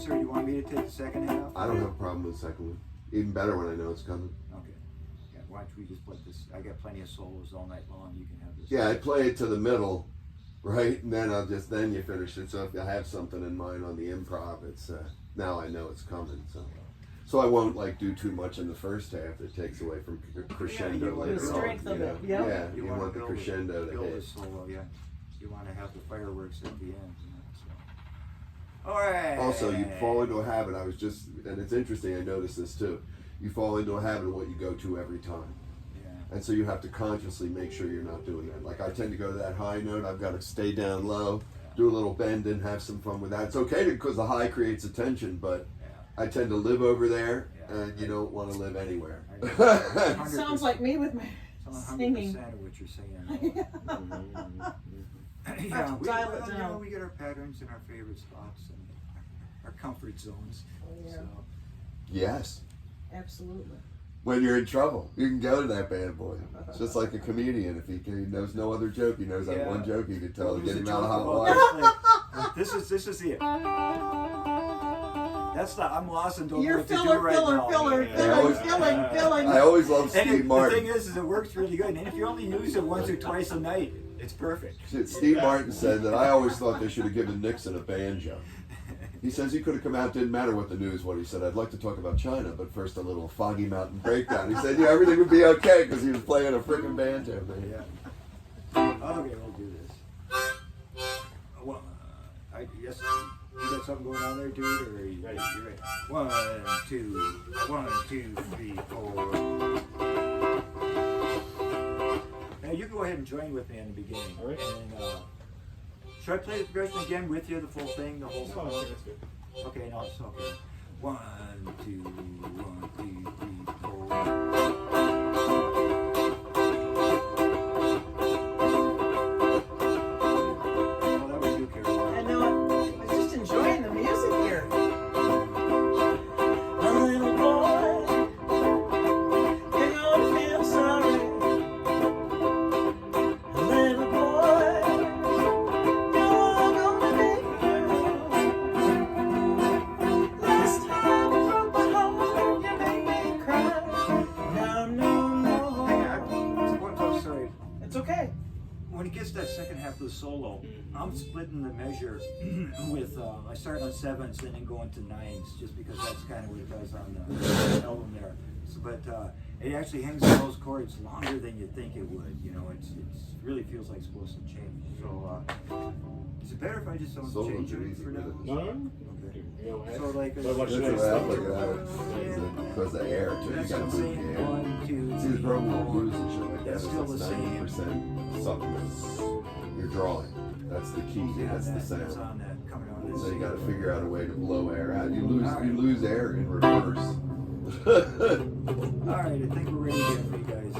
closer? Do you want me to take the second half? I don't have a problem with the second one. Even better when I know it's coming. Okay. Yeah, why don't we just put this? I got plenty of solos all night long. You can have this. Yeah, I play it to the middle, right? And then then you finish it. So if I have something in mind on the improv, it's now I know it's coming. So I won't like do too much in the first half that takes away from crescendo you want later the strength on. of you it, know? yeah. Yeah, you wanna want the build crescendo to build a hit. solo, yeah. You want to have the fireworks at the end. So. All right. Also, you fall into a habit. And it's interesting. I noticed this too. You fall into a habit of what you go to every time. Yeah. And so you have to consciously make sure you're not doing that. Like I tend to go to that high note. I've got to stay down low, do a little bend and have some fun with that. It's okay because the high creates attention, but I tend to live over there, and you don't want to live anywhere. Sounds like me with my singing. 100% of what you're saying. Yeah, Dial it down. we get our patterns and our favorite spots and our comfort zones. Yeah. So. Yes. Absolutely. When you're in trouble, you can go to that bad boy. It's just like a comedian. If he knows no other joke, he knows that one joke he could tell to get him out of hot water. This is it. That's not. I'm lost and don't know You're what to do right now. filling. I always love Steve And Martin. the thing is it works really good. And if you only use it once or twice a night, it's perfect. Steve Martin said that I always thought they should have given Nixon a banjo. He says he could have come out, didn't matter what the news was. He said, I'd like to talk about China, but first a little Foggy Mountain breakdown. He said, yeah, everything would be okay because he was playing a freaking banjo. Man. Yeah. Okay, we'll do this. Well, yes, you got something going on there, dude? Or are you ready? You're ready. 1, 2, 1, 2, 3, 4. Now you go ahead and join with me in the beginning. All right. And, should I play the progression again with you, the full thing, the whole song? No, that's good. Okay, no, it's okay. 1, 2, 1, 2, 3, 4. Oh, that was you, Carol. I know. I'm just enjoying the music here. A little boy, you're gonna feel sorry. A little boy, you're gonna be blue. Last time you broke my heart, you made me cry. Now no more. I'm sorry. It's okay. When it gets to that second half of the solo, I'm splitting the measure with, I start on 7s and then go into 9s, just because that's kind of what it does on the album there. So, but it actually hangs on those chords longer than you think it would. You know, it's really feels like it's supposed to change. So, is it better if I just don't Solos change are it easy for now? with it. No. Okay. You know, So like, What about That's you? what I look at. Because the air, too. You that's got to what I'm move saying. the air. 1, 2, See, the 3, problem with 4. blues and shit like that That's is still it's the same. 90% suppleness. You're drawing. That's the key. Yeah, That's the that's sound. on that, coming on that. So you got to single. figure out a way to blow air out. You Alright. lose air in reverse. All right, I think we're ready here for you guys.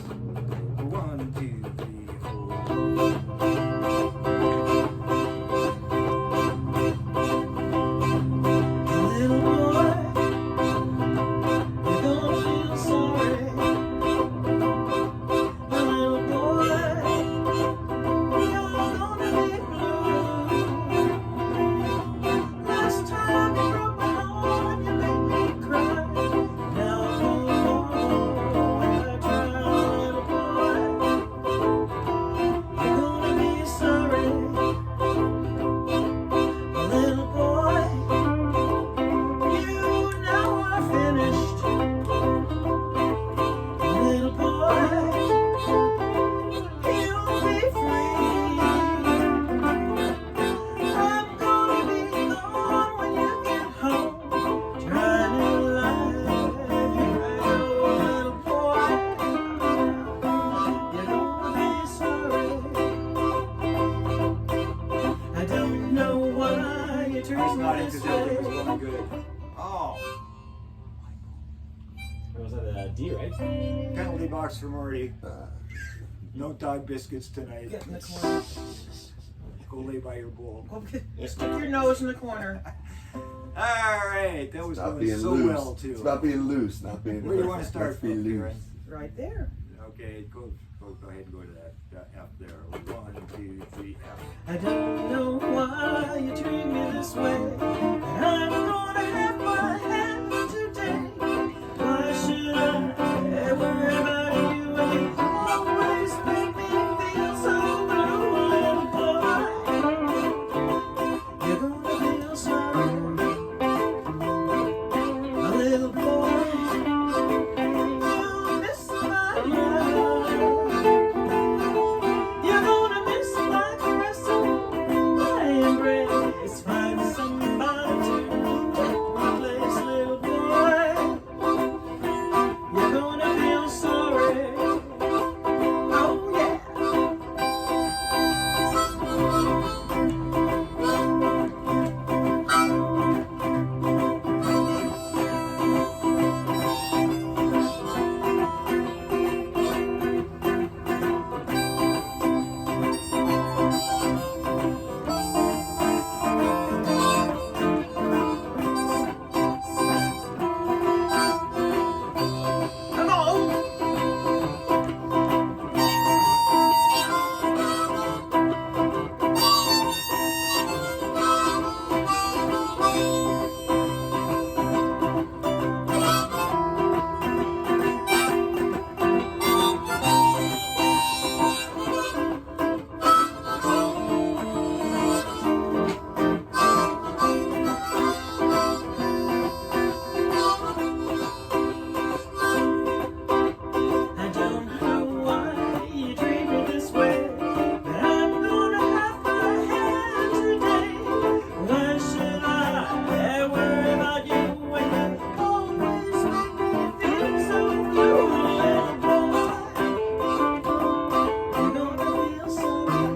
1, 2, 3, 4. Little boy, you're gonna feel sorry. Little boy, you're gonna be blue. Last time you broke my heart, you made me cry. Now no more I try, little boy. You're gonna be sorry. Little boy, you now are finished. Little boy, you'll be free. I'm gonna be gone when you get home. Trying to lie, little boy, you're gonna be sorry. I don't know why you I was turned nodding this because everything was way. going good. Oh, Was that a D, right? penalty box for Marty. No dog biscuits tonight. Get in the corner. Go lay by your bowl. Stick your nose in the corner. All right, that was Not going being so loose. well too. It's about being loose, not being. Where do you want to Let's start be from, loose. Karen? Right there. Okay, go ahead and go to that F there. 1, 2, 3, F. I don't know why you treat me this way, but I'm gonna have my hand today. Why should I worry about you when you always make me feel so blue, little boy? You're gonna feel sorry, little boy. You miss my love. You're gonna miss my caressing, my embrace. Find somebody to take my place, little boy. You're gonna feel sorry. Oh yeah. Come on. I don't know why you treat me this way, but I'm gonna have my hand today. Why should I worry about you when you always make me feel so blue, little boy? You're gonna feel sorry,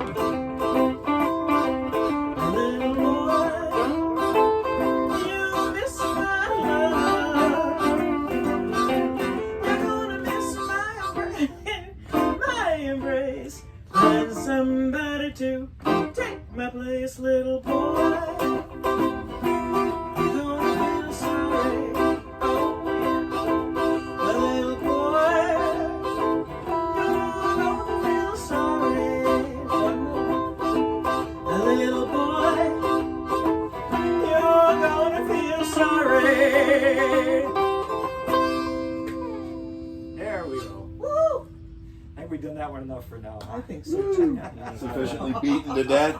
little boy. You miss my love. You're gonna miss my embrace. Find somebody to take my place, little boy. You're gonna feel sorry, oh yeah, little boy. You're gonna feel sorry, one more, little boy. You're gonna feel sorry. There we go. Woo! I think we've done that one enough for now. I think so too. Sufficiently beaten to death.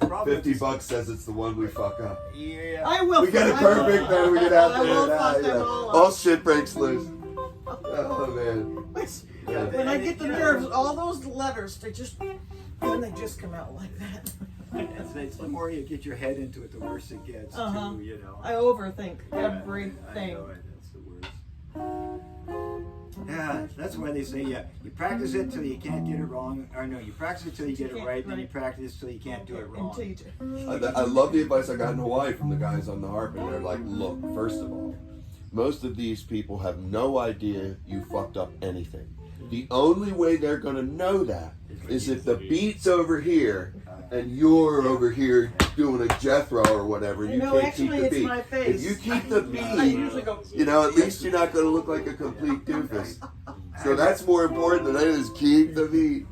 The problem with $50 says it's the one we fuck up. Yeah. I will. We get it perfect, man. We get out I there. will And, fuck you them know, all up. all shit breaks loose. Oh man. Yeah, When I get the nerves, all those letters, they just come out like that. It's the more you get your head into it, the worse it gets, Uh-huh. too, you know. I overthink I everything. know it. That's the worst. Yeah, that's why they say, yeah, you practice it till you can't get it wrong. Or no, you practice it till you get it right, then you practice till you can't do it wrong. Until you I love the advice I got in Hawaii from the guys on the harp, and they're like, look, first of all, most of these people have no idea you fucked up anything. The only way they're going to know that is if the beat's over here and you're over here doing a Jethro or whatever. You No, can't keep actually, the it's beat. my face. If you keep the I beat, usually go. you know, at least you're not going to look like a complete doofus. So that's more important than anything is keep the beat.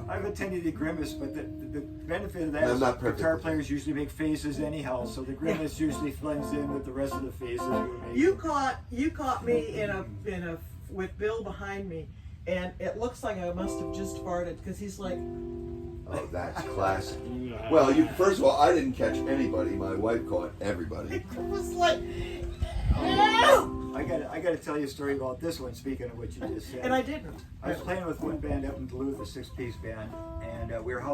I have a tendency to grimace, but the benefit of that I'm is not perfect. guitar players usually make faces anyhow, so the grimace usually blends in with the rest of the faces we're making. You caught me in a with Bill behind me, and it looks like I must have just farted because he's like, Oh, that's classic. Well, first of all, I didn't catch anybody. My wife caught everybody. it was like, I got to tell you a story about this one. Speaking of what you just said, and I didn't. I was playing with one band up in Duluth, a 6-piece band, and we were house